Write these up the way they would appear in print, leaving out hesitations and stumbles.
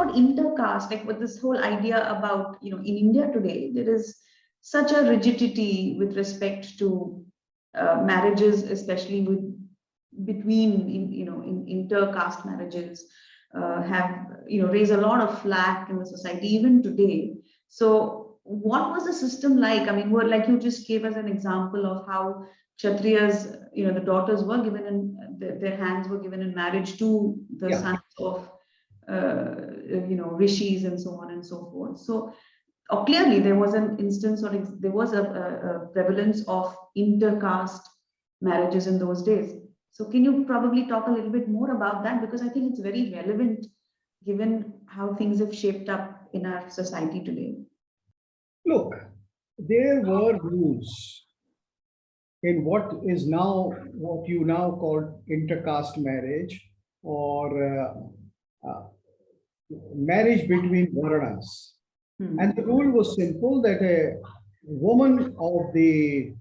about intercaste, like with this whole idea about, in India today, there is such a rigidity with respect to marriages, especially between, in intercaste marriages, have, raised a lot of flack in the society even today. So what was the system like? I mean, like you just gave us an example of how Kshatriyas, the daughters were given in, their hands were given in marriage to the sons of, rishis and so on and so forth. So clearly there was an instance, or there was a prevalence of intercaste marriages in those days. So can you probably talk a little bit more about that? Because I think it's very relevant given how things have shaped up in our society today. Look, there were rules in what you now call intercaste marriage, or marriage between Varnas. And the rule was simple, that a woman of the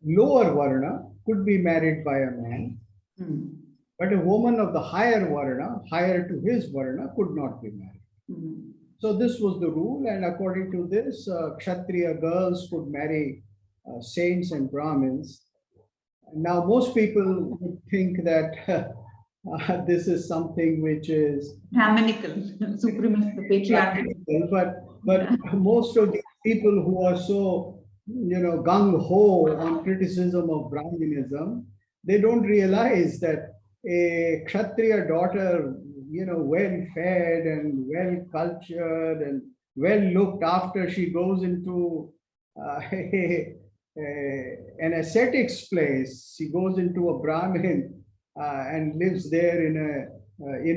lower Varna could be married by a man, but a woman of the higher Varna, higher to his Varna, could not be married. So this was the rule, and according to this, Kshatriya girls could marry saints and Brahmins. Now, most people would think that this is something which is Brahminical, supremacist, the patriarchal. But most of these people who are so, gung-ho on criticism of Brahminism, they don't realize that a Kshatriya daughter, well-fed and well-cultured and well-looked after, she goes into an ascetics place. She goes into a Brahmin and lives there in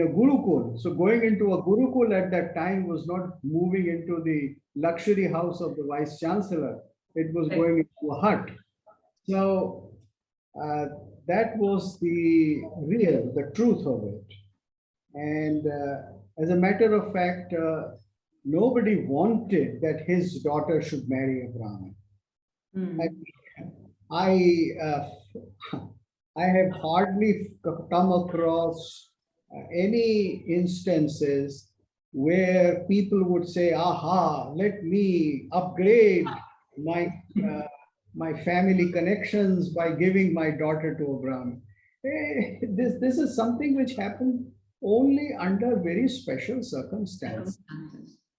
a gurukul. So going into a gurukul at that time was not moving into the luxury house of the vice chancellor. It was going into a hut. So that was the truth of it. And as a matter of fact, nobody wanted that his daughter should marry a Brahmin. I have hardly come across any instances where people would say, aha, let me upgrade my family connections by giving my daughter to a Brahmin. This is something which happened only under very special circumstances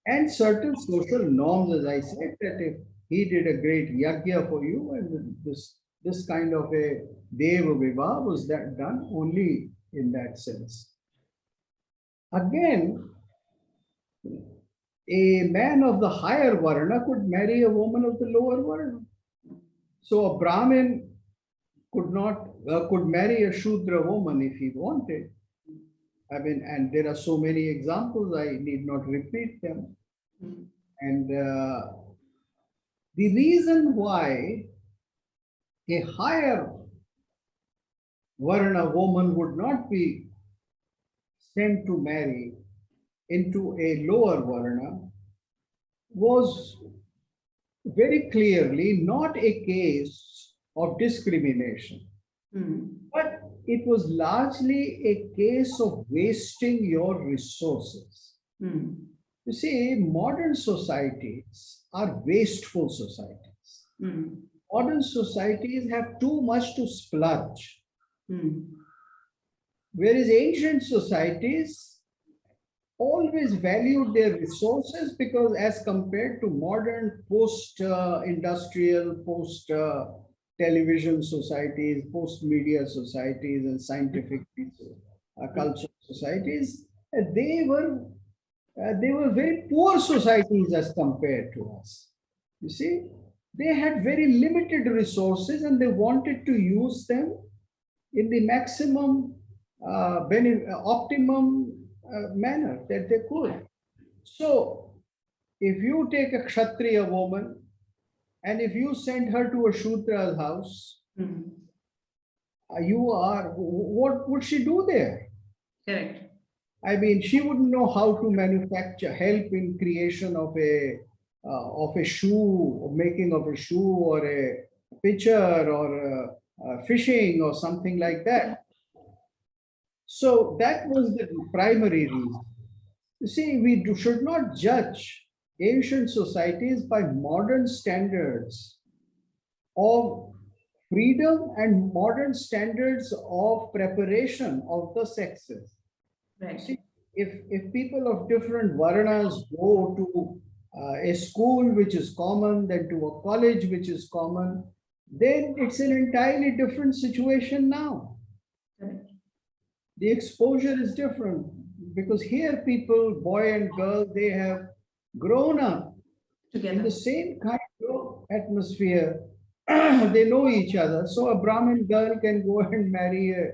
and certain social norms, as I said, that if he did a great yajna for you, and this kind of a Deva Vivah was done only in that sense. Again, a man of the higher Varna could marry a woman of the lower Varna. So a Brahmin could marry a Shudra woman if he wanted. I mean, and there are so many examples, I need not repeat them. And the reason why a higher Varna woman would not be sent to marry into a lower Varna was very clearly not a case of discrimination, but it was largely a case of wasting your resources. You see, modern societies are wasteful societies. Modern societies have too much to splurge. Whereas ancient societies always valued their resources, because as compared to modern post-industrial, post-television societies, post-media societies and scientific cultural societies, they were very poor societies as compared to us. You see, they had very limited resources and they wanted to use them in the maximum, optimum manner that they could. So, if you take a Kshatriya woman and if you send her to a Shudra's house, what would she do there? Correct. I mean, she wouldn't know how to help in creation of a shoe, making of a shoe, or a pitcher, or fishing, or something like that. So that was the primary reason. You see, should not judge ancient societies by modern standards of freedom and modern standards of preparation of the sexes. Right. See, if people of different Varnas go to a school which is common, then to a college which is common, then it's an entirely different situation now. Correct. The exposure is different because here people, boy and girl, they have grown up in Together. the same kind of atmosphere. They know each other. So a Brahmin girl can go and marry a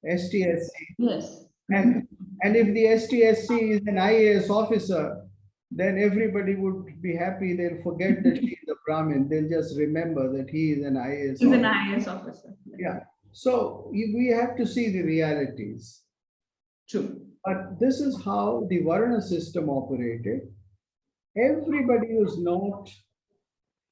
STSC. Yes. And if the STSC is an IAS officer, then everybody would be happy. They'll forget that she is a Brahmin. They'll just remember that he is an IAS He's an officer. IAS officer. Yeah. So we have to see the realities. True. But this is how the Varna system operated. Everybody was not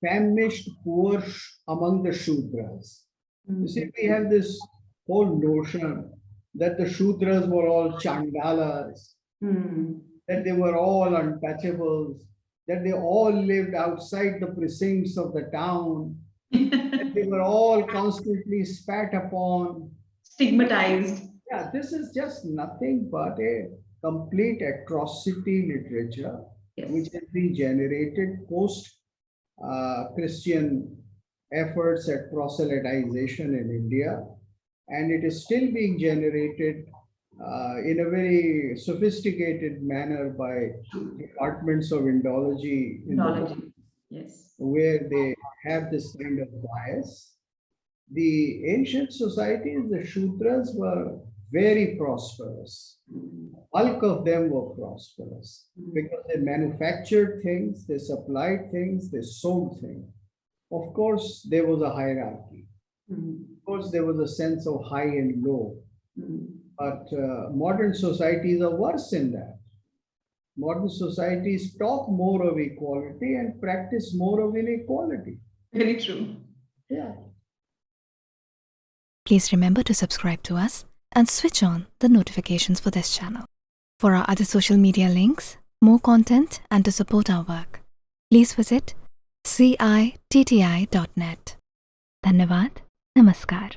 famished, poor among the Shudras. You see, we have this whole notion that the Shudras were all Chandalas, that they were all untouchables, that they all lived outside the precincts of the town, that they were all constantly spat upon. Stigmatized. Yeah, this is just nothing but a complete atrocity literature, Yes. which has been generated post Christian efforts at proselytization in India, and it is still being generated in a very sophisticated manner by departments of Indology in the world, Knowledge. Yes. where they have this kind of bias. The ancient societies, the Shudras were very prosperous. Bulk of them were prosperous because they manufactured things, they supplied things, they sold things. Of course, there was a hierarchy. Of course, there was a sense of high and low. But modern societies are worse in that. Modern societies talk more of equality and practice more of inequality. Very true. Yeah. Please remember to subscribe to us and switch on the notifications for this channel. For our other social media links, more content, and to support our work, please visit citti.net. Dhanyavad. Namaskar.